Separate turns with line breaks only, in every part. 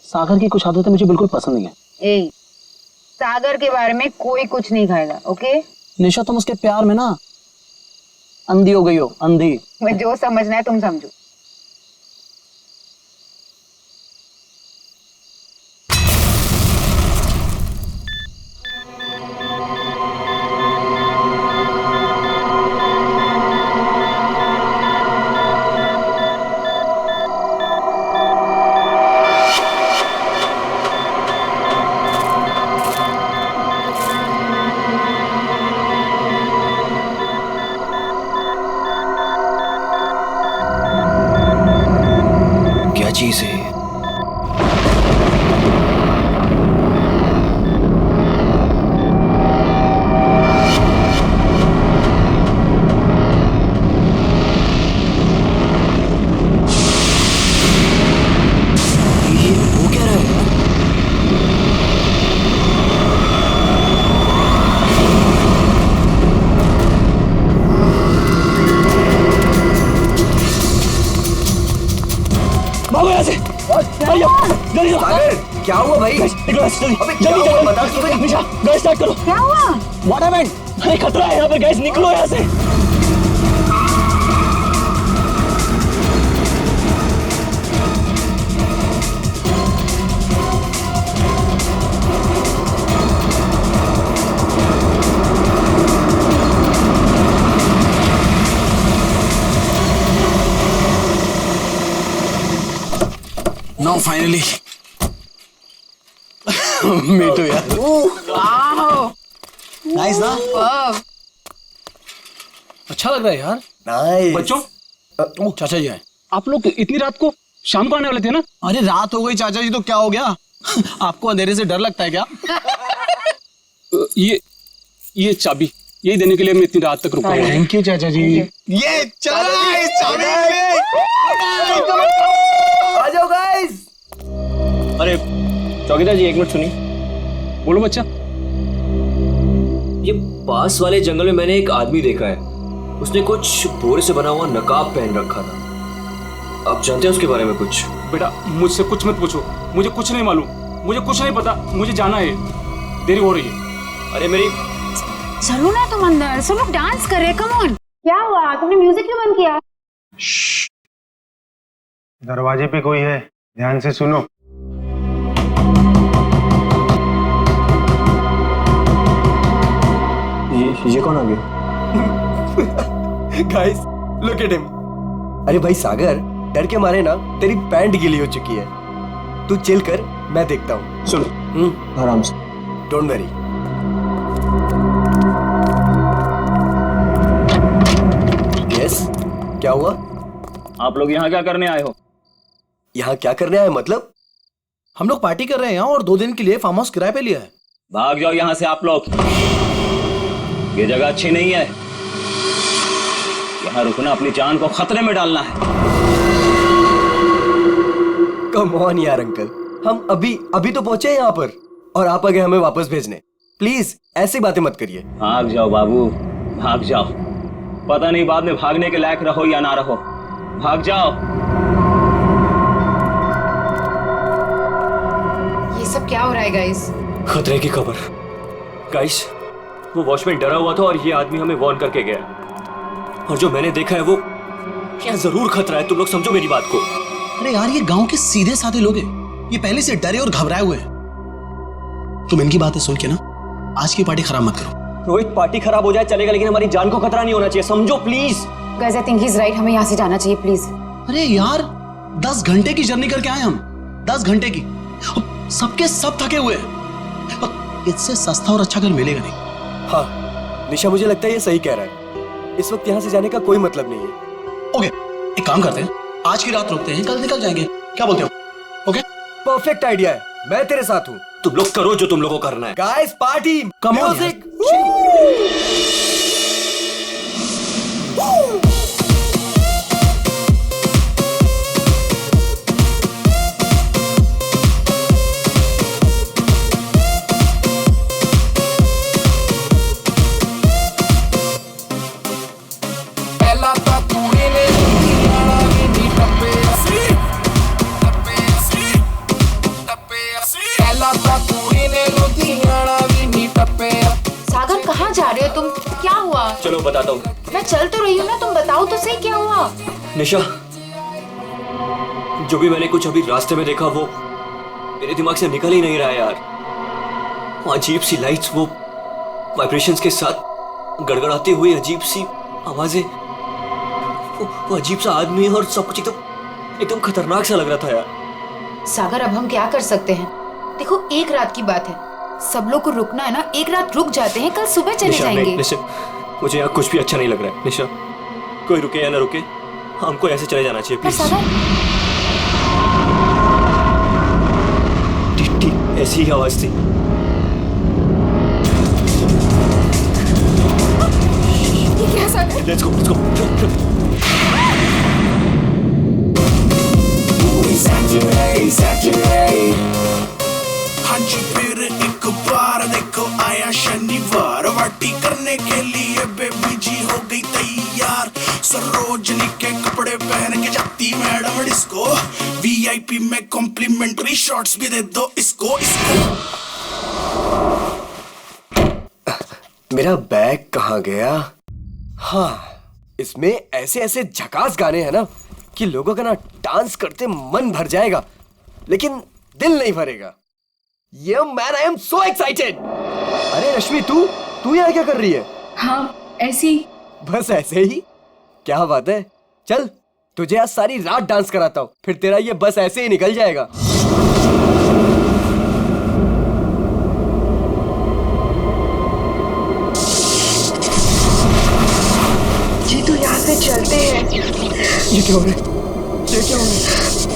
सागर की कुछ आदतें मुझे बिल्कुल पसंद नहीं है।
ए, सागर के बारे में कोई कुछ नहीं खाएगा, ओके?
निशा तुम उसके प्यार में ना अंधी हो गई हो, अंधी।
मैं जो समझना है तुम समझो।
क्या चीज है? ये वो क्या रहा है?
भागो यहाँ से। जल्दी
सागर, क्या हुआ भाई? अबे क्या हुआ? बता तो सही।
निशा, गैस स्टार्ट करो।
क्या हुआ?
What happened? अरे खतरा है यहाँ पर, गैस निकलो यहाँ से।
No finally. मी टू यार।
नाइस ना?
अच्छा लग रहा है यार।
नाइस।
बच्चों, ओ चाचा जी आए। आप लोग इतनी रात को शाम को आने वाले थे ना?
अरे रात हो गई चाचा जी तो क्या हो गया? आपको अंधेरे से डर लगता है क्या?
ये चाबी यही देने के लिए मैं इतनी रात तक रुका हूँ।
थैंक यू चाचा जी।
ये चला इस चाबी में। आ जाओ गाइस।
अरे चौकीदार जी, एक मिनट सुनिए।
बोलो बच्चा।
ये पास वाले जंगल में मैंने एक आदमी देखा है। उसने कुछ बोरे से बना हुआ नकाब पहन रखा था। आप जानते हैं उसके बारे में कुछ?
बेटा मुझसे कुछ मत पूछो, मुझे कुछ नहीं मालूम, मुझे कुछ नहीं पता, मुझे जाना है, देरी हो रही है।
अरे मेरी
चलो ना तुम अंदर, सब लोग डांस कर रहे हैं, कम ऑन। क्या हुआ? तुमने म्यूजिक क्यों बंद किया?
दरवाजे पे कोई है, ध्यान से सुनो।
ये कौन आ गया?
Guys look at him. अरे भाई सागर, डर के मारे ना तेरी पैंट गीली हो चुकी है। तू चिल कर, मैं देखता हूँ।
सुनो आराम से।
Don't worry. यस, क्या हुआ?
आप लोग यहाँ क्या करने आए हो?
यहाँ क्या करने आए मतलब?
हम लोग पार्टी कर रहे हैं यहाँ और 2 दिन के लिए फार्म हाउस किराए पे लिया है।
भाग जाओ यहाँ से आप लोग, ये जगह अच्छी नहीं है। यहाँ रुकना अपनी जान को खतरे में डालना है।
कम ऑन यार अंकल, हम अभी तो पहुंचे हैं यहाँ पर और आप आ गए हमें वापस भेजने। प्लीज ऐसी बातें मत करिए।
भाग जाओ बाबू, भाग जाओ। पता नहीं बाद में भागने के लायक रहो या ना रहो। भाग जाओ।
ये सब क्या हो रहा है गाइस?
खतरे की खबर। गाइस, वो वॉचमैन डरा हुआ था और ये आदमी हमें वार्न करके गया। और जो मैंने देखा है वो क्या जरूर खतरा है। तुम लोग समझो मेरी बात को।
अरे यार ये गांव के सीधे साधे लोग हैं, ये पहले से डरे और घबराए हुए हैं। तुम इनकी बातें सुन के ना आज की पार्टी खराब मत करो।
रोहित, पार्टी खराब हो जाए चलेगा, लेकिन हमारी जान को खतरा नहीं होना चाहिए, समझो please.
Guys I think he is right, हमें यहाँ से जाना चाहिए प्लीज।
अरे यार 10 घंटे की जर्नी करके आए हम, 10 घंटे की। सबके सब थके हुए हैं और इससे सस्ता और अच्छा घर मिलेगा नहीं।
हाँ निशा, मुझे लगता है ये सही कह रहा है। इस वक्त यहाँ से जाने का कोई मतलब नहीं है।
ओके, एक काम करते हैं, आज की रात रुकते हैं, कल निकल जाएंगे। क्या बोलते हो? ओके,
परफेक्ट आइडिया है, मैं तेरे साथ हूँ।
तुम लोग करो जो तुम लोगों को करना है।
Guys party,
Come on,
music.
चलो बताता हूँ।
मैं चल तो रही हूँ ना, तुम बताओ तो सही क्या हुआ।
निशा, जो भी मैंने कुछ अभी रास्ते में देखा वो मेरे दिमाग से निकल ही नहीं रहा यार। वो अजीब सी लाइट्स, वो वाइब्रेशंस के साथ गड़गड़ाती हुई अजीब सी आवाजें, वो अजीब सा आदमी और सब कुछ एकदम खतरनाक सा लग रहा था यार।
सागर, अब हम क्या कर सकते हैं? देखो, एक रात की बात है, सब लोग को रुकना है ना, एक रात रुक जाते हैं, कल सुबह चले जाएंगे।
मुझे यहाँ कुछ भी अच्छा नहीं लग रहा है निशा। कोई रुके या ना रुके, हमको ऐसे चले जाना चाहिए प्लीज। ठीक ऐसी ही आवाज थी।
ये क्या सागर?
Let's go, let's go.
हाँ जी, फिर एक बार देखो आया शनिवार, पार्टी करने के लिए बेबी जी हो गई तैयार। सरोजनी के कपड़े पहन के जाती मैडम डिस्को, वीआईपी में कॉम्प्लीमेंट्री शॉट्स भी दे दो इसको।
मेरा बैग कहाँ गया? हाँ, इसमें ऐसे ऐसे झकास गाने हैं ना कि लोगों का ना डांस करते मन भर जाएगा, लेकिन दिल नहीं भरेगा। ये man, I am so excited. अरे रश्मि, तू यहाँ क्या कर रही है?
हाँ, ऐसी।
बस ऐसे ही? क्या बात है, चल तुझे आज सारी रात डांस कराता हूँ, फिर तेरा ये बस ऐसे ही निकल जाएगा।
जी तो यहाँ से चलते हैं।
ये क्या हो रहा है? ये क्या हो रहा है?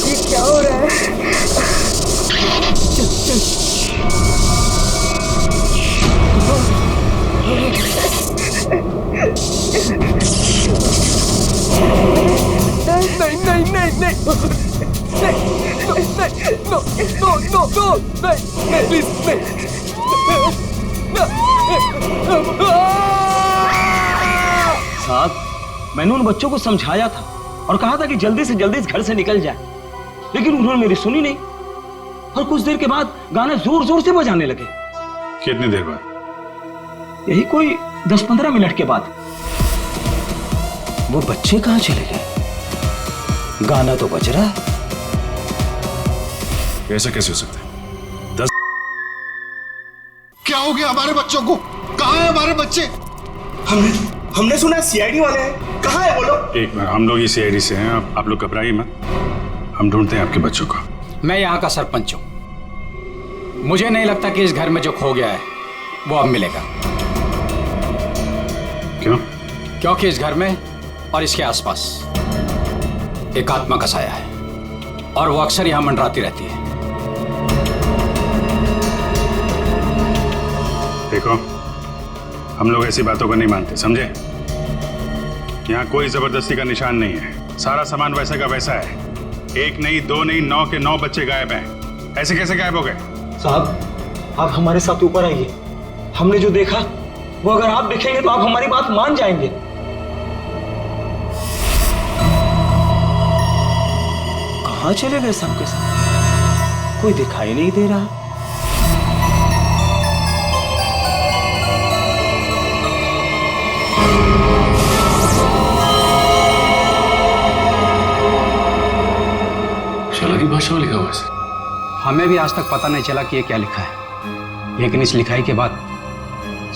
ये क्या हो रहा है?
साहब, मैंने उन बच्चों को समझाया था और कहा था कि जल्दी से जल्दी इस घर से निकल जाए, लेकिन उन्होंने मेरी सुनी नहीं और कुछ देर के बाद गाना जोर जोर से बजाने लगे।
कितनी देर बाद?
यही कोई 10-15 मिनट के बाद।
वो बच्चे कहाँ चले गए? गाना तो बज रहा है।
ऐसा कैसे हो सकता है?
क्या हो गया हमारे बच्चों को? कहाँ है हमारे बच्चे?
हमने सुना सीआईडी वाले हैं, कहाँ है वो लोग?
एक मिनट, हम लोग ही सीआईडी से हैं, आप लोग घबराइए मत, हम ढूंढते हैं आपके बच्चों को।
मैं यहाँ का सरपंच हूँ, मुझे नहीं लगता कि इस घर में जो खो गया है वो अब मिलेगा।
क्यों?
क्योंकि इस घर में और इसके आसपास एक आत्मा का साया है और वो अक्सर यहाँ मंडराती रहती है।
देखो, हम लोग ऐसी बातों को नहीं मानते, समझे? यहाँ कोई जबरदस्ती का निशान नहीं है, सारा सामान वैसा का वैसा है। एक नहीं, दो नहीं, 9 के 9 बच्चे गायब हैं। ऐसे कैसे गायब हो गए?
साहब, आप हमारे साथ ऊपर आइए। हमने जो देखा वो अगर आप देखेंगे तो आप हमारी बात मान जाएंगे। कहाँ चले गए सबके सब? कोई दिखाई नहीं दे रहा।
की भाषा में लिखा हुआ है।
हमें भी आज तक पता नहीं चला कि ये क्या लिखा है, लेकिन इस लिखाई के बाद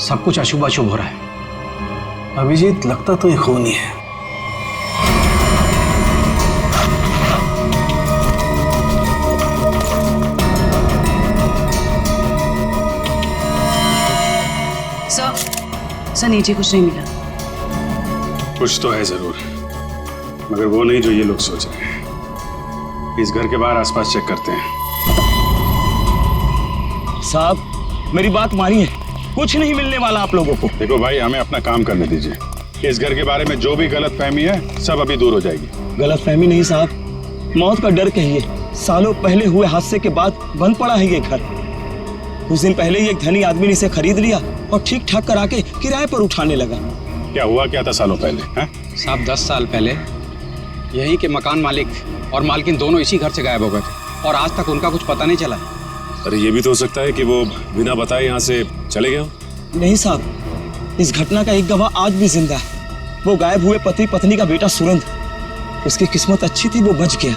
सब कुछ अशुभ अशुभ हो रहा है।
अभिजीत, लगता तो ये खूनी है।
सर नीचे कुछ नहीं मिला।
कुछ तो है जरूर, मगर वो नहीं जो ये लोग सोच रहे हैं। इस घर के बाहर आसपास चेक करते हैं।
साहब, मेरी बात मानिए, कुछ नहीं मिलने वाला आप लोगों को।
देखो भाई, हमें अपना काम करने दीजिए। इस घर के बारे में जो भी गलत फहमी है सब अभी दूर हो जाएगी।
गलत फहमी नहीं साहब, मौत का डर कहिए। सालों पहले हुए हादसे के बाद बंद पड़ा है ये घर। कुछ दिन पहले ही एक धनी आदमी ने इसे खरीद लिया और ठीक ठाक करा के किराए पर उठाने लगा।
क्या हुआ क्या था सालों पहले?
साहब, 10 साल पहले यही के मकान मालिक और मालकिन दोनों इसी घर से गायब हो गए थे। और आज तक उनका कुछ पता नहीं चला।
अरे ये भी तो हो सकता है कि वो बिना बताए यहाँ से चले गए हो।
नहीं साहब, इस घटना का एक गवाह आज भी जिंदा है। वो गायब हुए पति पत्नी का बेटा सुरंद। उसकी किस्मत अच्छी थी, वो बच गया।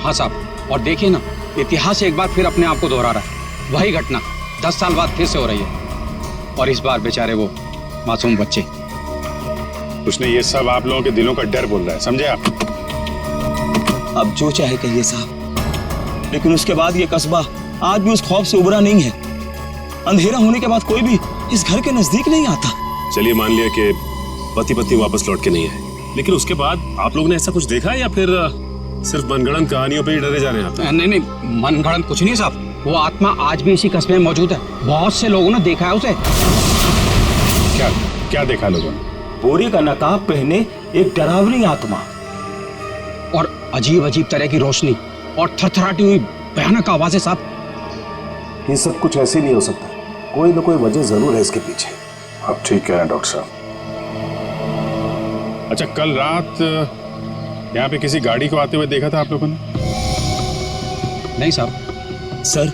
हाँ साहब, और देखिए ना, इतिहास एक बार फिर अपने आप को दोहरा रहा है। वही घटना 10 साल बाद फिर से हो रही है, और इस बार बेचारे वो मासूम बच्चे।
उसने ये सब आप लोगों के दिलों का डर बोल रहा है, समझे आप?
अब जो चाहे कहिए साहब, लेकिन उसके बाद ये कस्बा आज भी उस खौफ से उबरा नहीं है। अंधेरा होने के बाद कोई भी इस घर के नजदीक नहीं आता।
चलिए मान लिया कि पति पत्नी वापस लौट के नहीं है, लेकिन उसके बाद आप लोगों ने ऐसा कुछ देखा है या फिर सिर्फ मनगढ़ंत कहानियों पे ही डरे जा रहे हैं आप?
नहीं नहीं, मनगढ़ंत कुछ नहीं साहब। वो आत्मा आज भी इसी कस्बे में मौजूद है। बहुत से लोगों ने देखा है उसे।
क्या क्या देखा लोगों ने?
बोरे का नकाब पहने एक डरावनी आत्मा,
और अजीब अजीब तरह की रोशनी और थरथराती हुई भयानक आवाजें साहब।
ये सब कुछ ऐसे नहीं हो सकता, कोई ना कोई वजह जरूर है इसके पीछे।
आप ठीक कह रहे हैं डॉक्टर साहब। अच्छा, कल रात यहाँ पे किसी गाड़ी को आते हुए देखा था आप लोगों ने?
नहीं साहब।
सर,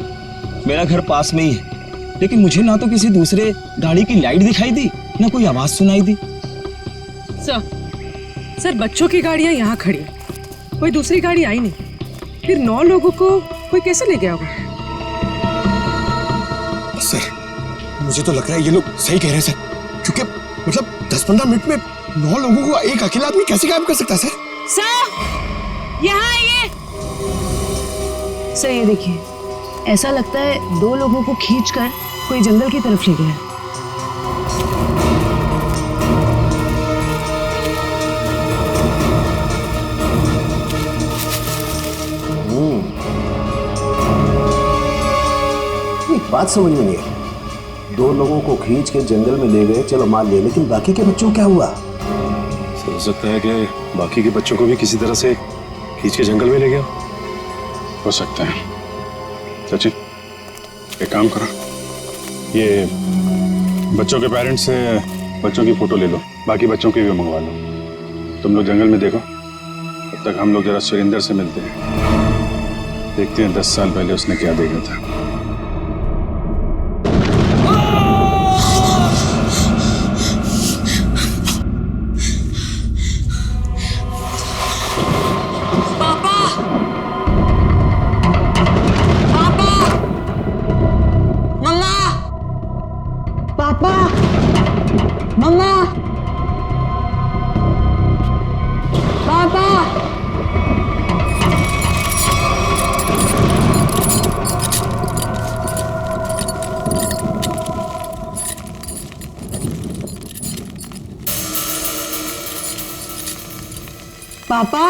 मेरा घर पास में ही है, लेकिन मुझे ना तो किसी दूसरे गाड़ी की लाइट दिखाई दी, ना कोई आवाज सुनाई दी।
सर, बच्चों की गाड़ियां यहाँ खड़ी है, कोई दूसरी गाड़ी आई नहीं। फिर 9 लोगों को कोई कैसे ले गया होगा?
सर, मुझे तो लग रहा है ये लोग सही कह रहे हैं सर, क्योंकि मतलब 10-15 मिनट में 9 लोगों को एक अकेला आदमी कैसे गायब कर सकता है सर?
सर, यहाँ आइए। सर, ये देखिए, ऐसा लगता है 2 लोगों को खींचकर कोई जंगल की तरफ ले गया है।
एक बात समझ में नहीं आई, 2 लोगों को खींच के जंगल में ले गए, चलो मान लिया, लेकिन बाकी के बच्चों को क्या हुआ?
हो सकता है कि बाकी के बच्चों को भी किसी तरह से खींच के जंगल में ले गया।
हो सकता है। सचिन, एक काम करो, ये बच्चों के पेरेंट्स से बच्चों की फोटो ले लो, बाकी बच्चों की भी मंगवा लो। तुम लोग जंगल में देखो, तब तक हम लोग जरा सुरेंद्र से मिलते हैं, देखते हैं 10 साल पहले उसने क्या देखा था।
पापा,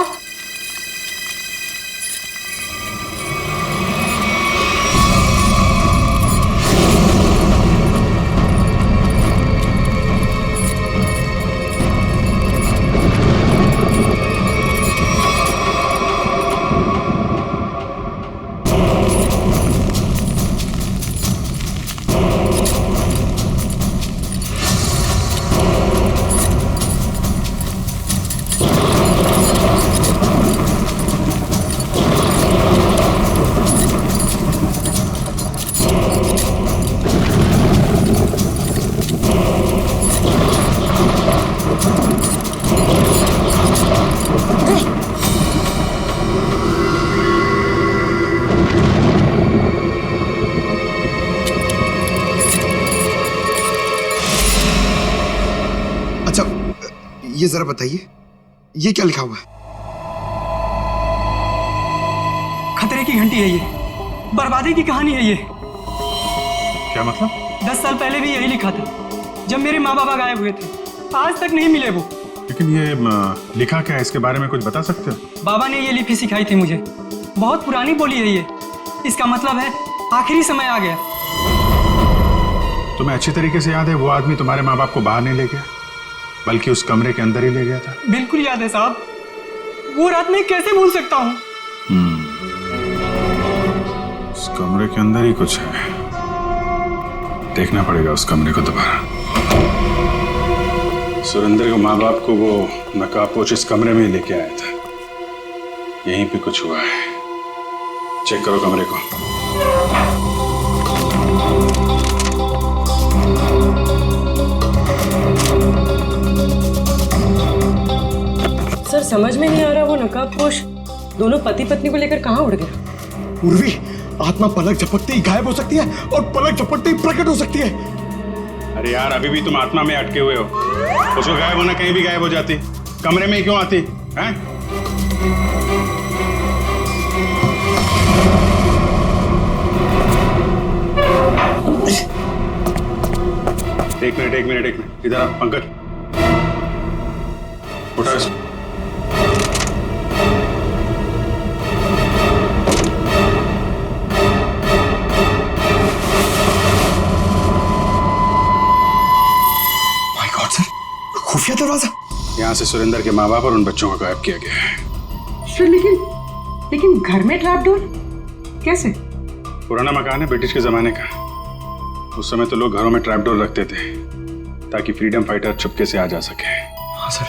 ये जरा बताइए, ये क्या लिखा हुआ है?
खतरे की घंटी है ये, बर्बादी की कहानी है ये।
क्या मतलब?
10 साल पहले भी यही लिखा था, जब मेरे माँ बाबा गायब हुए थे। आज तक नहीं मिले वो।
लेकिन ये लिखा क्या है, इसके बारे में कुछ बता सकते हो?
बाबा ने ये लिपि सिखाई थी मुझे, बहुत पुरानी बोली है ये। इसका मतलब है आखिरी समय आ गया।
तुम्हें अच्छी तरीके से याद है वो आदमी तुम्हारे माँ बाप को बाहर नहीं ले गया, बल्कि उस कमरे के अंदर ही ले गया था?
बिल्कुल याद है साहब, वो रात मैं कैसे भूल सकता हूँ।
उस कमरे के अंदर ही कुछ है, देखना पड़ेगा उस कमरे को दोबारा। सुरेंद्र के माँ बाप को वो नकाबपोश इस कमरे में ही लेके आया था, यहीं पे कुछ हुआ है। चेक करो कमरे को।
सर समझ में नहीं आ रहा, वो नकाबपोश दोनों पति पत्नी को लेकर कहाँ उड़ गया?
उर्वी, आत्मा पलक झपकते ही गायब हो सकती है और पलक झपकते ही प्रकट हो सकती है।
अरे यार, अभी भी तुम आत्मा में अटके हुए हो। उसको गायब होना कहीं भी गायब हो जाती, कमरे में ही क्यों आती हैं? एक मिनट इधर आ पंकज, उठा इसको।
माय गॉड सर, खुफिया दरवाजा।
यहाँ से सुरेंद्र के माँ बाप और उन बच्चों को गायब किया गया है।
सर लेकिन घर में ट्रैप डोर कैसे?
पुराना मकान है, ब्रिटिश के जमाने का। उस समय तो लोग घरों में ट्रैप डोर रखते थे ताकि फ्रीडम फाइटर चुपके से आ जा सके।
हाँ सर,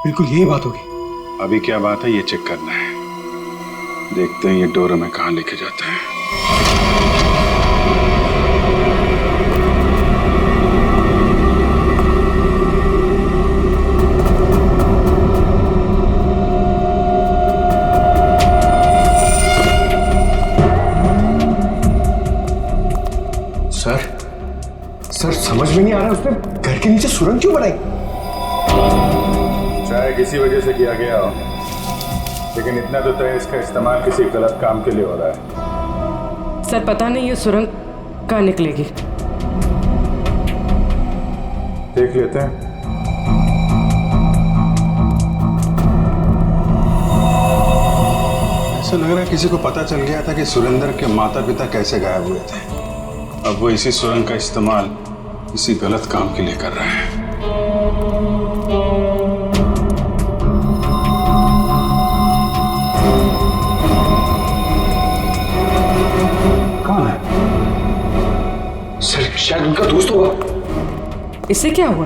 बिल्कुल यही बात होगी।
अभी क्या बात है ये चेक करना है। देखते हैं ये डोर हमें कहाँ लेके जाता है।
सर समझ में नहीं आ रहा, उसने घर के नीचे सुरंग क्यों बनाई?
शायद किसी वजह से किया गया हो, लेकिन इतना तो तय इसका इस्तेमाल किसी गलत काम के लिए हो रहा है।
सर पता नहीं ये सुरंग कहाँ निकलेगी।
देख लेते हैं। ऐसा लग रहा है किसी को पता चल गया था कि सुरेंद्र के माता पिता कैसे गायब हुए थे। अब वो इसी सुरंग का इस्तेमाल किसी गलत काम के लिए कर रहा है। कौन है?
सर शायद उनका दोस्त होगा।
इससे क्या हुआ?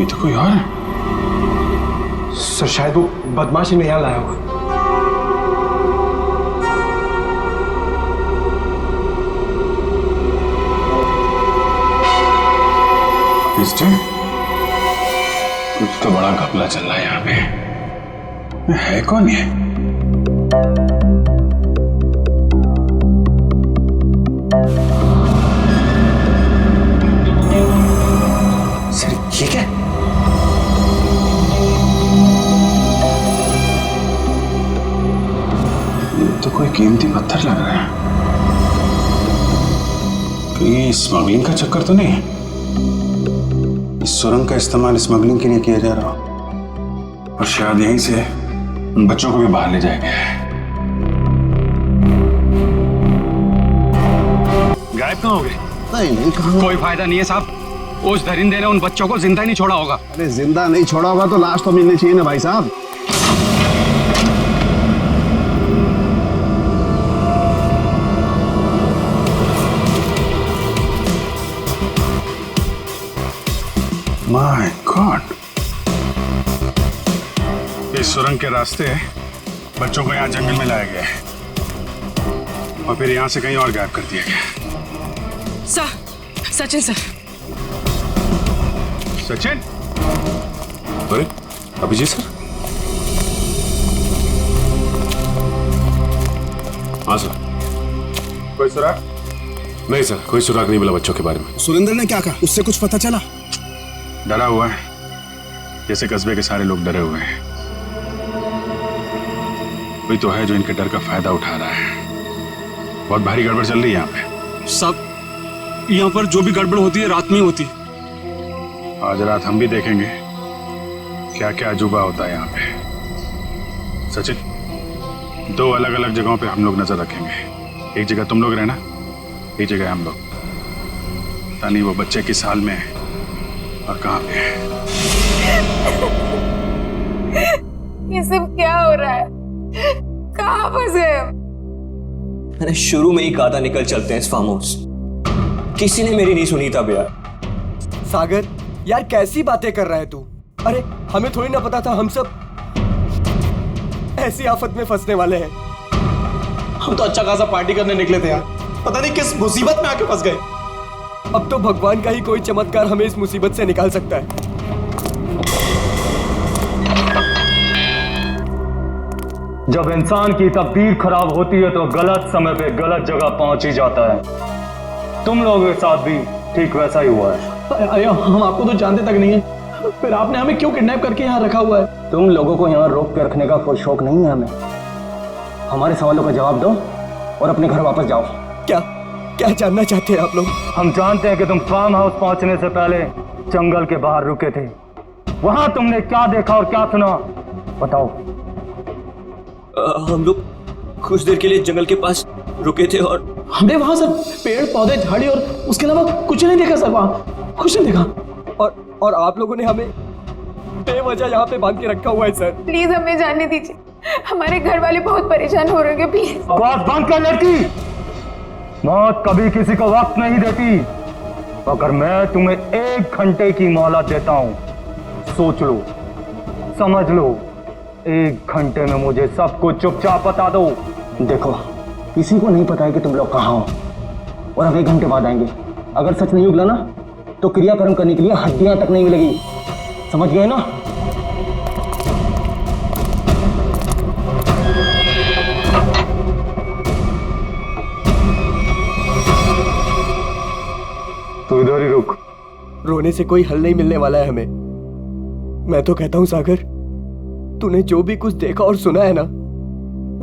ये तो कोई और है।
सर शायद वो बदमाश इन्हें यहाँ लाया होगा।
कुछ तो बड़ा घपला चल रहा है यहाँ पे। है कौन ये?
सर ये क्या?
तो कोई कीमती पत्थर लग रहा है। कहीं स्मगलिंग का चक्कर तो नहीं है? इस सुरंग का इस्तेमाल स्मगलिंग के लिए किया जा रहा हो और शायद यहीं से उन बच्चों को भी बाहर ले जाया गया है।
गायब कहाँ हो गए?
नहीं कहाँ?
कोई फायदा नहीं है साहब, उस दरिंदे ने उन बच्चों को जिंदा ही नहीं छोड़ा होगा।
अरे जिंदा नहीं छोड़ा होगा तो लाश तो मिलनी चाहिए ना भाई साहब।
माय गॉड, इस सुरंग के रास्ते बच्चों को यहाँ जंगल में लाया गया है और फिर यहाँ से कहीं और गायब कर दिया गया।
सचिन सर।
सचिन?
अरे अभिजीत सर। हाँ सर।
कोई सुराग?
नहीं सर, कोई सुराग नहीं मिला बच्चों के बारे में।
सुरेंद्र ने क्या कहा? उससे कुछ पता चला?
डरा हुआ है, जैसे कस्बे के सारे लोग डरे हुए हैं। कोई तो है जो इनके डर का फायदा उठा रहा है। बहुत भारी गड़बड़ चल रही है यहाँ पे।
सब यहाँ पर जो भी गड़बड़ होती है रात में ही होती है।
आज रात हम भी देखेंगे क्या क्या अजूबा होता है यहाँ पे। सचिन, 2 अलग अलग जगहों पे हम लोग नजर रखेंगे। एक जगह तुम लोग रहना, एक जगह हम लोग। पता नहीं वो बच्चे किस हाल में है और कहाँ पे है।
ये सब क्या हो रहा है? कहाँ फंसे?
मैंने शुरू में ही कहा था निकल चलते हैं इस फार्म हाउस। किसी ने मेरी नहीं सुनी तब यार।
सागर, यार कैसी बातें कर रहा है तू? अरे हमें थोड़ी ना पता था हम सब ऐसी आफत में फंसने वाले हैं।
हम तो अच्छा खासा पार्टी करने निकले थे यार, पता नहीं किस मुसीबत में आके फंस गए।
अब तो भगवान का ही कोई चमत्कार हमें इस मुसीबत से निकाल सकता है।
जब इंसान की तकदीर खराब होती है तो गलत समय पे गलत जगह पहुंच ही जाता है। तुम लोगों के साथ भी ठीक वैसा ही हुआ है।
अरे हम आपको तो जानते तक नहीं है, फिर आपने हमें क्यों किडनैप करके यहाँ रखा हुआ है?
तुम लोगों को यहाँ रोक के रखने का कोई शौक नहीं है हमें। हमारे सवालों का जवाब दो और अपने घर वापस जाओ।
क्या क्या जानना चाहते हैं आप लोग?
हम जानते हैं कि तुम फार्म हाउस पहुंचने से पहले जंगल के बाहर रुके थे। वहां तुमने क्या देखा और क्या सुना, बताओ।
हम लोग कुछ देर के लिए जंगल के पास रुके थे और
हमने वहां सर पेड़ पौधे झाड़ी और उसके अलावा कुछ नहीं देखा सर, वहां कुछ नहीं देखा।
और आप लोगों ने हमें बेवजह यहाँ पे बांध के रखा हुआ है सर।
प्लीज हमें जाने दीजिए, हमारे घर वाले बहुत परेशान हो रहे हैं। प्लीज
आवाज बंद कर लड़की। मौत कभी किसी को वक्त नहीं देती। अगर मैं तुम्हें 1 घंटे की मोहलत देता हूं, सोच लो, समझ लो। 1 घंटे में मुझे सब कुछ चुपचाप बता दो।
देखो, किसी को नहीं पता है कि तुम लोग कहाँ हो और अब 1 घंटे बाद आएंगे। अगर सच नहीं उगला ना तो क्रियाकर्म करने के लिए हड्डियां तक नहीं मिलेगी। समझ गए ना?
तो इधर ही रुक।
रोने से कोई हल नहीं मिलने वाला है हमें। मैं तो कहता हूं सागर, तूने जो भी कुछ देखा और सुना है ना,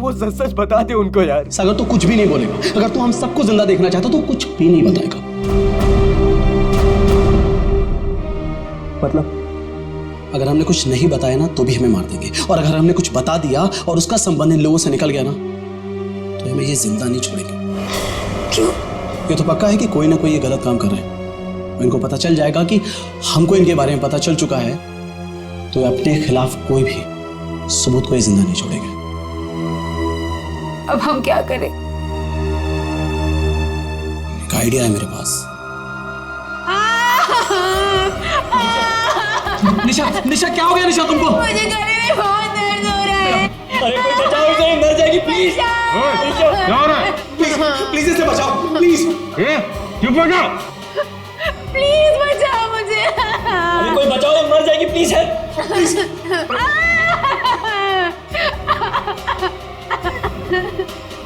वो सच सच बता दे उनको यार।
सागर तो कुछ भी नहीं बोलेगा। अगर तू हम सबको जिंदा देखना चाहता तो कुछ भी नहीं बताएगा।
मतलब
अगर हमने कुछ नहीं बताया ना तो भी हमें मार देंगे, और अगर हमने कुछ बता दिया और उसका संबंध इन लोगों से निकल गया ना तो हमें ये जिंदा नहीं छोड़ेंगे। क्यों? ये तो पक्का है कि कोई ना कोई ये गलत काम कर रहे हैं। इनको पता चल जाएगा कि हमको इनके बारे में पता चल चुका है, तो अपने खिलाफ कोई भी सबूत को ये जिंदा नहीं छोड़ेंगे।
अब हम क्या करें?
एक आइडिया है मेरे पास। निशा, निशा क्या हो गया निशा तुमको?
मुझे गले में बहुत दर्द हो रहा है।
अरे कोई बचाओ इसे, मर जाएगी प्लीज।
क्या हो रहा है?
प्लीज इसे बचाओ, प्लीज।
चुप हो जाओ।
प्लीज बचाओ मुझे।
अरे कोई बचाओ, ये मर जाएगी प्लीज है।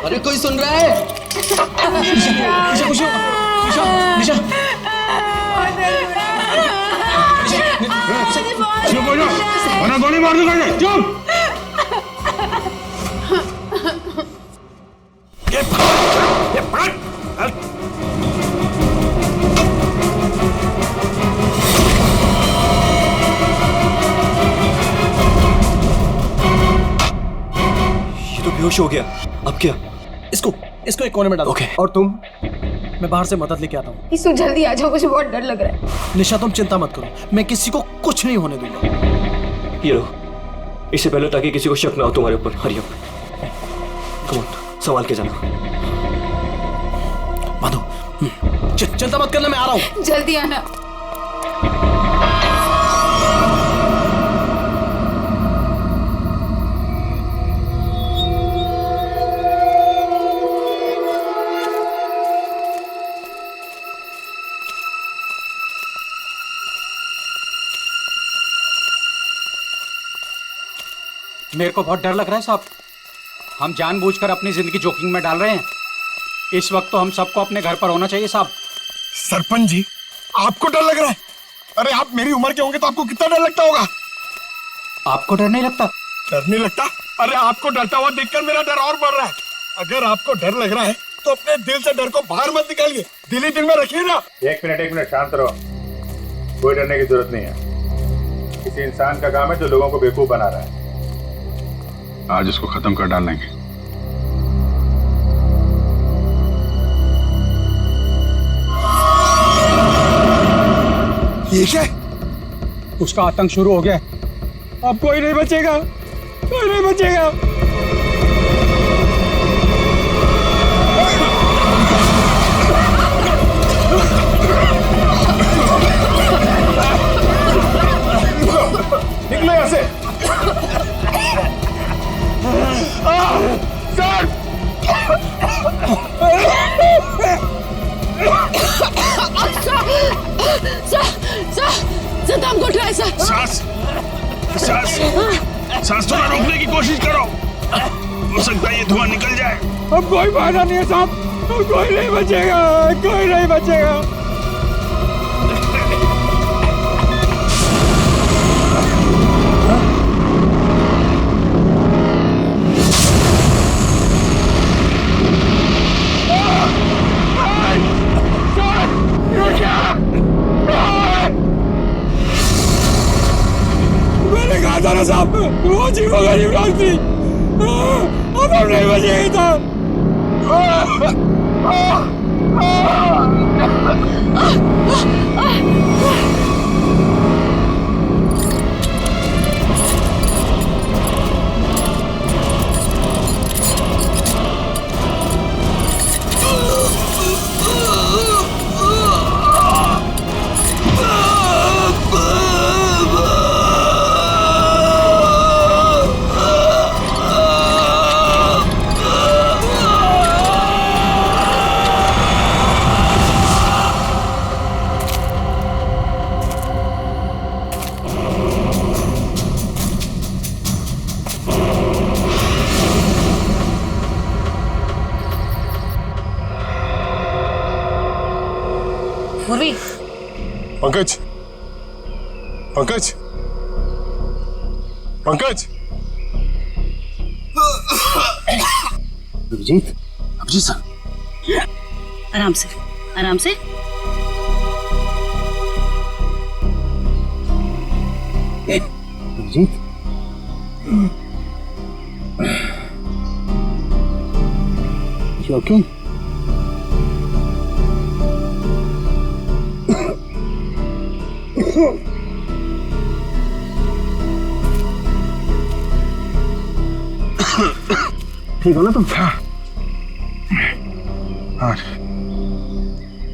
अरे कोई सुन रहा है? निशा, निशा, निशा,
चुप हो जाओ, वरना गोली मार दूंगा। चुप।
ये तो बेहोश हो गया। अब क्या?
इसको एक कोने में डालो।
ओके।
और तुम?
मैं बाहर से मदद लेके आता हूँ।
इसु जल्दी आ जाओ, मुझे बहुत डर लग रहा है।
निशा तुम चिंता मत करो, मैं किसी को कुछ नहीं होने दूंगा।
ये लो, इससे पहले ताकि किसी को शक ना हो तुम्हारे ऊपर। हरी अप, कम ऑन, संभाल के जाना।
माधो, चिंता मत करना, मैं आ रहा हूँ।
जल्दी आना।
मेरे को बहुत डर लग रहा है साहब। हम जानबूझकर अपनी जिंदगी जोखिम में डाल रहे हैं। इस वक्त तो हम सबको अपने घर पर होना चाहिए साहब।
सरपंच जी, आपको डर लग रहा है? अरे आप मेरी उम्र के होंगे तो आपको कितना डर लगता होगा?
आपको डर नहीं लगता?
डर नहीं लगता? अरे आपको डरता हुआ देखकर मेरा डर और बढ़ रहा है। अगर आपको डर लग रहा है तो अपने दिल से डर को बाहर मत निकालिए, दिल ही दिल में रखिए ना।
1 मिनट शांत रहो। कोई डरने की जरूरत नहीं है। किसी इंसान का काम है जो लोगों को बेवकूफ बना रहा है। आज इसको खत्म कर डालेंगे।
ये क्या?
उसका आतंक शुरू हो गया। अब कोई नहीं बचेगा, कोई नहीं बचेगा।
सर दम घुट रहा है सर।
सांस सांस सांस थोड़ा रोकने की कोशिश करो, हो सकता है ये धुआं निकल जाए।
अब कोई फायदा नहीं है साहब, कोई नहीं बचेगा, कोई नहीं बचेगा। मैंने कहा था ना साहब, वो जीवो गरीब लोग थी, अब हम नहीं बचेंगे साहब।
पूर्वी,
पंकज पंकज पंकज
अभिजीत, अभिजीत सर,
आराम से आराम से।
Abhijit, you okay? ठीक हो ना तुम?
हाँ,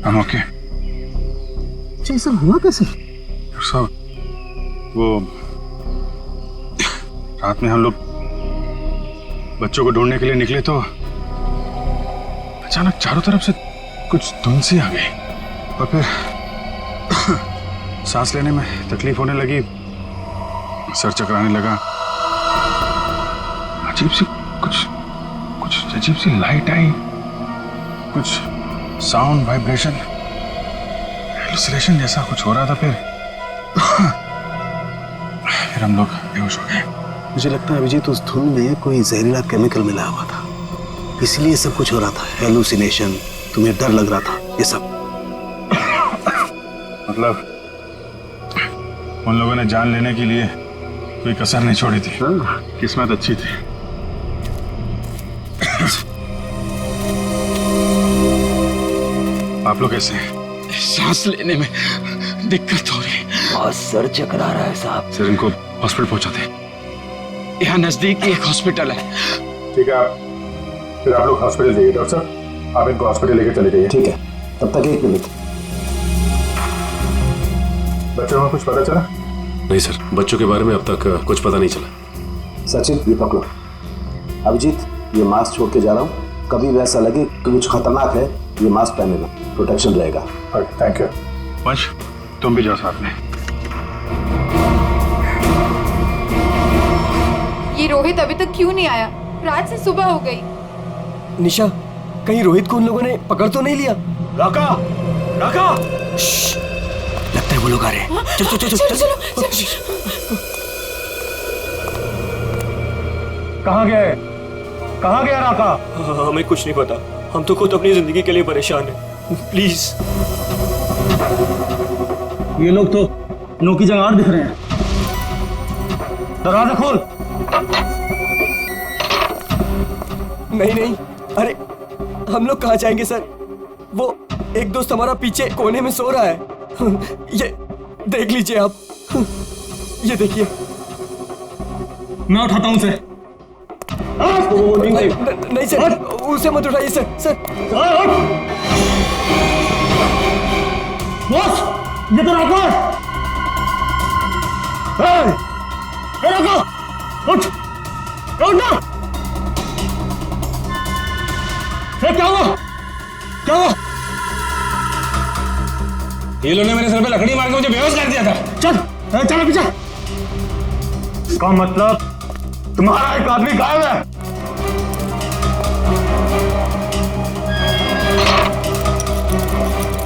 I'm okay.
अच्छा, ये सब हुआ कैसे?
सब वो रात में हम लोग बच्चों को ढूंढने के लिए निकले तो अचानक चारों तरफ से कुछ धुंध सी आ गई और फिर सांस लेने में तकलीफ होने लगी, सर चकराने लगा, अजीब सी कुछ अजीब सी लाइट आई, कुछ साउंड वाइब्रेशन हेलुसिनेशन जैसा कुछ हो रहा था। फिर हम लोग बेहोश हो गए।
मुझे लगता है अभिजीत उस धुंध में कोई जहरीला केमिकल मिला हुआ था, इसलिए सब कुछ हो रहा था। हेलुसिनेशन, तुम्हें डर लग रहा था, ये सब।
मतलब उन लोगों ने जान लेने के लिए कोई कसर नहीं छोड़ी थी। किस्मत अच्छी थी। आप लोग कैसे हैं?
सांस लेने में दिक्कत हो रही है,
बहुत सर चकरा रहा है साहब।
सर इनको हॉस्पिटल पहुंचाते।
यहाँ नजदीक एक हॉस्पिटल है।
ठीक है, फिर आप लोग हॉस्पिटल जाइए। डॉक्टर साहब, आप इनको हॉस्पिटल लेके चले जाइए।
ठीक है, तब तक एक मिनट।
बच्चों में कुछ पता चला?
नहीं सर, बच्चों के बारे में अब तक कुछ पता नहीं चला।
सचिन, ये पकड़ो। अभिजीत, ये मास्क छोड़ के जा रहा हूँ, कभी वैसा लगे कि कुछ खतरनाक है, ये मास्क पहन लेना, प्रोटेक्शन रहेगा।
Thank you. वंश, तुम भी जाओ साथ में।
ये रोहित अभी तक क्यों नहीं आया? रात से सुबह हो गई।
निशा, कहीं रोहित को उन लोगों ने पकड़ तो नहीं लिया?
राका, राका!
लगता है वो लोग आ रहे हैं। चलो चलो चलो चलो।
कहाँ गए? कहाँ गया राका?
हमें कुछ नहीं पता, हम तो खुद अपनी जिंदगी के लिए परेशान हैं। प्लीज।
ये लोग तो नौकी जंगार दिख रहे हैं। दरवाजा खोल।
नहीं नहीं, अरे हम लोग कहाँ जाएंगे सर? वो एक दोस्त हमारा पीछे कोने में सो रहा है। ये देख लीजिए आप, ये देखिए।
मैं उठाता हूँ उसे।
नहीं सर, उसे मत उठाइए सर। सर
बॉस, ये तो राका है। राका, उठ ना। क्या हुआ? क्या हुआ?
ये लोगों ने मेरे सर पे लकड़ी मार के मुझे बेहोश कर दिया था।
चल चलो पीछे।
इसका मतलब तुम्हारा एक आदमी गायब है।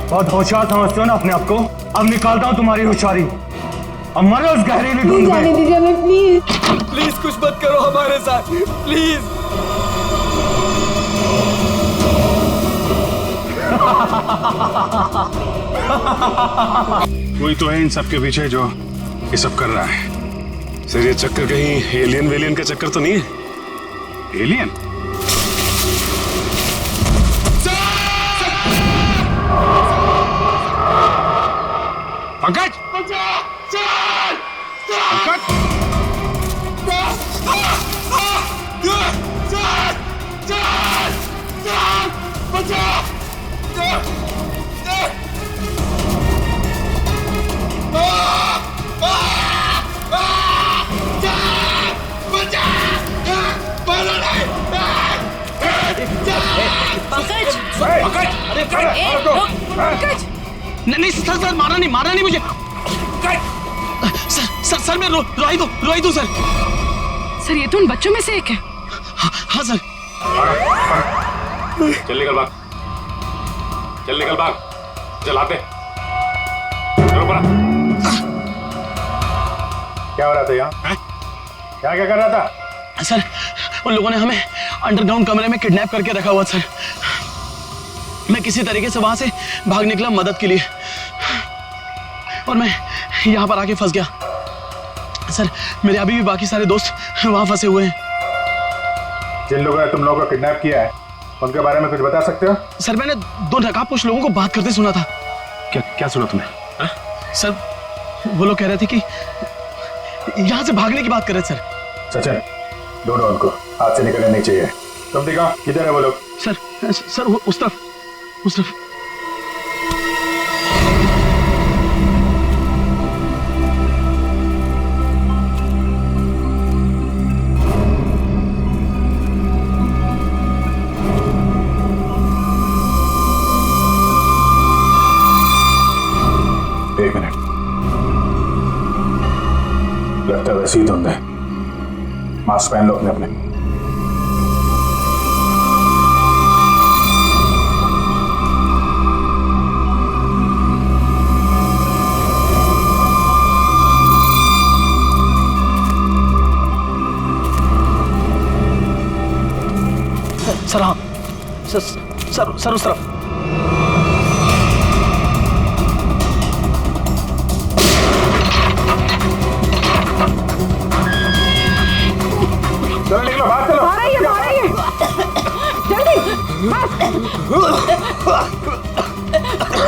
बहुत होशियार समझते हो ना अपने आप को। अब निकालता हूं तुम्हारी होशियारी। अब मरो उस गहरीली धुंध में।
दीजिए हमें प्लीज।
प्लीज कुछ मत करो हमारे साथ, प्लीज।
कोई तो है इन सब के पीछे जो ये सब कर रहा है।
सर ये चक्कर कहीं एलियन वेलियन का चक्कर तो नहीं है?
एलियन?
पंकज!
नहीं सर सर मारा नहीं मुझे। सर सर मैं रोई दो सर।
सर ये तो उन बच्चों में से एक है।
हाँ सर।
चल निकल भाग, चल आते। चलो पड़ा।
क्या हो रहा था यहाँ? क्या कर रहा था?
सर उन लोगों ने हमें अंडरग्राउंड कमरे में किडनैप करके रखा हुआ सर। मैं किसी तरीके से वहां से भाग निकला मदद के लिए और मैं यहाँ पर आके फंस गया सर। मेरे अभी भी बाकी सारे दोस्त वहां फंसे हुए हैं।
जिन लोगों ने तुम लोगों को किडनैप किया है उनके बारे में कुछ बता सकते हो?
सर मैंने 2 नकाबपोश लोगों को बात करते सुना था।
क्या सुना तुमने?
सर वो लोग कह रहे थे कि यहाँ से भागने की बात कर रहे थे सर।
सचिन ढूंढो उनको, हाथ से निकलने नहीं चाहिए। तुम दिखाओ किधर है वो लोग?
सर उस तरफ।
एक मिनट, लगता है वैसे ही धुंध है। मास्क पहन लो अपने।
सर हाँ सर उस तरफ।
चलो निकलो, बाहर चलो।
बाहर आइए जल्दी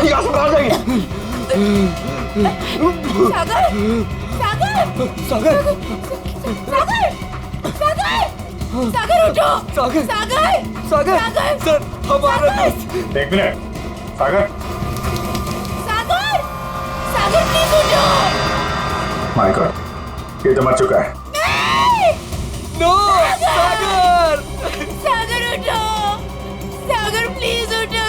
यहाँ से बाहर जाइए।
सागर उठो। सागर
सर हमारा दोस्त।
एक मिनट, सागर
प्लीज उठो।
माय गॉड, ये तो मर चुका है।
नो सागर
उठो। सागर प्लीज उठो।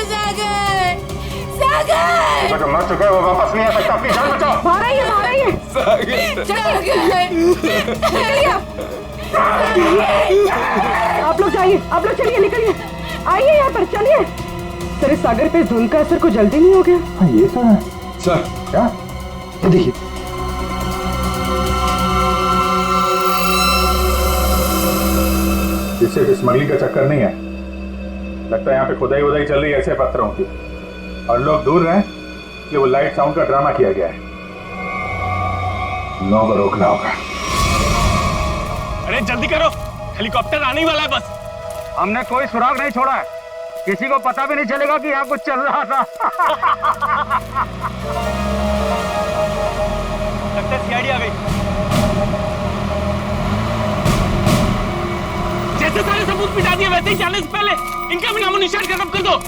सागर
मर चुका है, वो वापस नहीं आ सकता। अपनी जान बचाओ।
बाहर आइए आप लोग चलिए निकलिए। आइए यहाँ पर चलिए। सर इस सागर पे धुंध का असर को जल्दी नहीं हो गया?
हाँ ये सर है। सर क्या? ये देखिए, इससे स्मगलिंग का चक्कर नहीं है। लगता है यहाँ पे खुदाई चल रही है ऐसे पत्थरों की, और लोग दूर रहे कि वो लाइट साउंड का ड्रामा किया गया है। लोगों को रोकना होगा।
अरे जल्दी करो, हेलीकॉप्टर आने वाला है बस।
हमने कोई सुराग नहीं छोड़ा है, किसी को पता भी नहीं चलेगा कि यहाँ कुछ चल रहा था।
लगता है सीआईडी आ गई। जैसे सारे सबूत मिटा दिए वैसे ही जाने से पहले इनका भी नामो निशान खत्म कर दो।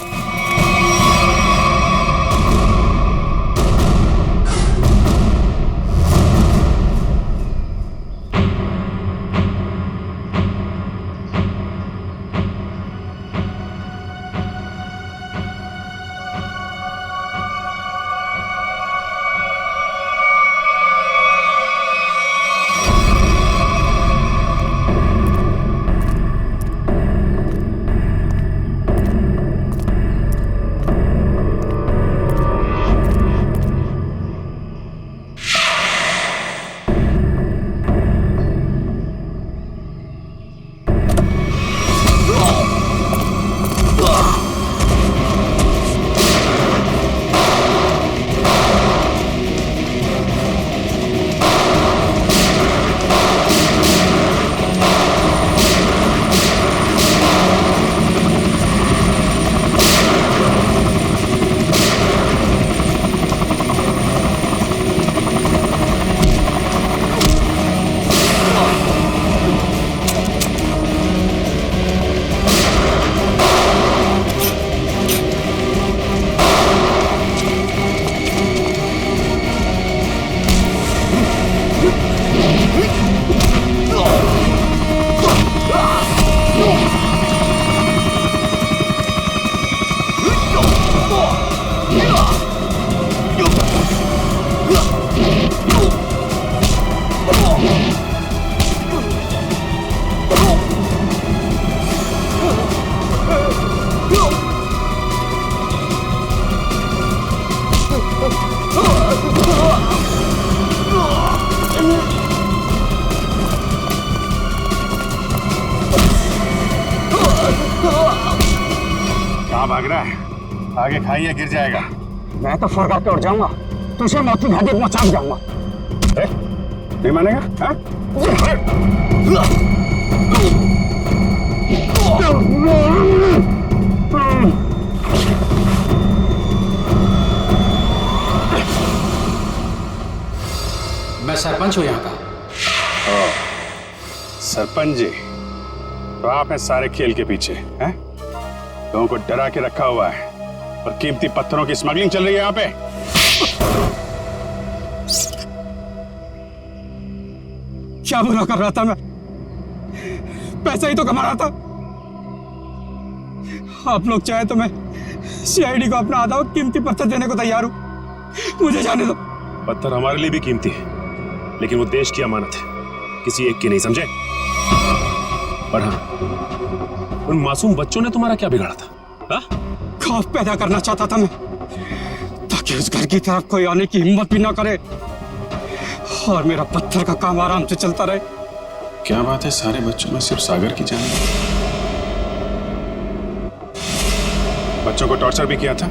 कहाँ भाग रहा है? आगे खाइए, गिर जाएगा।
मैं तो फरका के उड़ जाऊंगा, तुझे मौत की घाटी पहुंचा जाऊंगा।
नहीं मानेगा? हाँ?
मैं सरपंच हूँ यहाँ का।
सरपंच जी, तो आप हैं सारे खेल के पीछे, हैं? लोगों को डरा के रखा हुआ है और कीमती पत्थरों की स्मगलिंग चल रही है यहाँ पे।
क्या बुरा कर रहा था मैं? पैसा ही तो कमा रहा था। आप लोग चाहे तो मैं सीआईडी को अपना आधा कीमती पत्थर देने को तैयार हूं। मुझे जाने दो।
पत्थर हमारे लिए भी कीमती है, लेकिन वो देश की अमानत है, किसी एक की नहीं, समझे? और हाँ, उन मासूम बच्चों ने तुम्हारा क्या बिगाड़ा था? हा?
खौफ पैदा करना चाहता था मैं, ताकि उस घर की तरफ कोई आने की हिम्मत भी ना करे और मेरा पत्थर का काम आराम से चलता रहे।
क्या बात है, सारे बच्चों में सिर्फ सागर की जान? बच्चों को टॉर्चर भी किया था?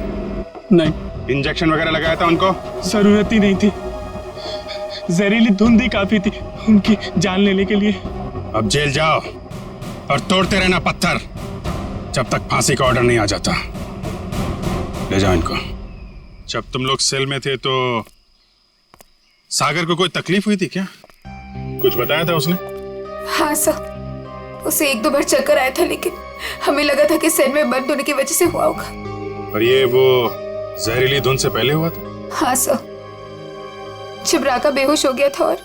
नहीं।
इंजेक्शन वगैरह लगाया था उनको?
जरूरत ही नहीं थी, जहरीली धुंध ही काफी थी उनकी जान लेने के लिए।
अब जेल जाओ और तोड़ते रहना पत्थर जब तक फांसी का ऑर्डर नहीं आ जाता। ले जाओ इनको। जब तुम लोग सेल में थे तो सागर को कोई तकलीफ हुई थी क्या? कुछ बताया था उसने?
हाँ सर, उसे एक दो बार चक्कर आया था, लेकिन हमें लगा था कि सेल में बंद होने की वजह से हुआ होगा।
और ये वो जहरीली धुंध से पहले हुआ था?
हाँ सर, जब राका बेहोश हो गया था और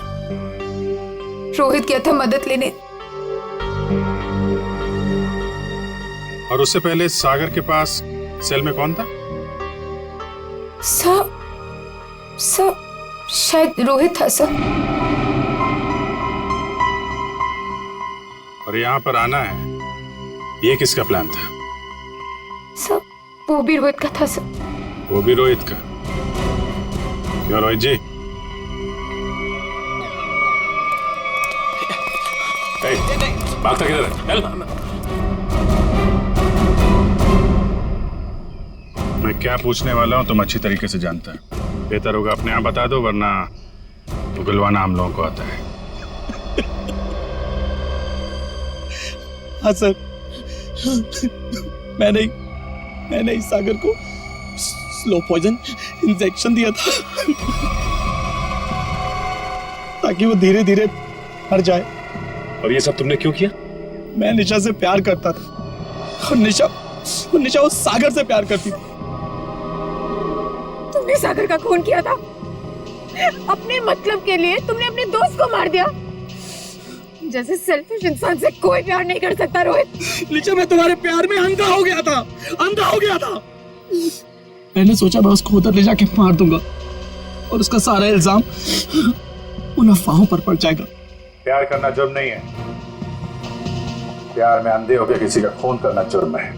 रोहित गया था मदद लेने।
और उससे पहले सागर के पास सेल में कौन था?
सर शायद रोहित था सर।
और यहाँ पर आना है, ये किसका प्लान था?
सर वो भी रोहित का था सर।
वो भी रोहित का? क्यों रोहित जी?
भागता किधर है? चल।
मैं क्या पूछने वाला हूँ तुम अच्छी तरीके से जानता है। बेहतर होगा अपने आप बता दो, वरना उगलवाना हम लोगों को आता है।
हाँ सर, मैंने इस सागर को स्लो पॉइजन इंजेक्शन दिया था ताकि वो धीरे धीरे मर जाए।
और ये सब तुमने क्यों किया?
मैं निशा से प्यार करता था और निशा उस सागर से प्यार करती थी।
तुमने सागर का खून किया था अपने मतलब के लिए। तुमने अपने दोस्त को मार दिया। जैसे सेल्फिश इंसान से कोई प्यार नहीं कर सकता रोहित।
निशा, मैं तुम्हारे प्यार में अंधा हो गया था। मैंने सोचा मैं उसको उधर ले जाके मार दूंगा और उसका सारा इल्जाम उन अफवाहों पर पड़ जाएगा।
प्यार करना जुर्म नहीं है, प्यार में अंधे होकर किसी का खून करना जुर्म है।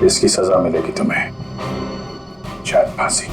इसकी सजा मिलेगी तुम्हें, शायद फांसी।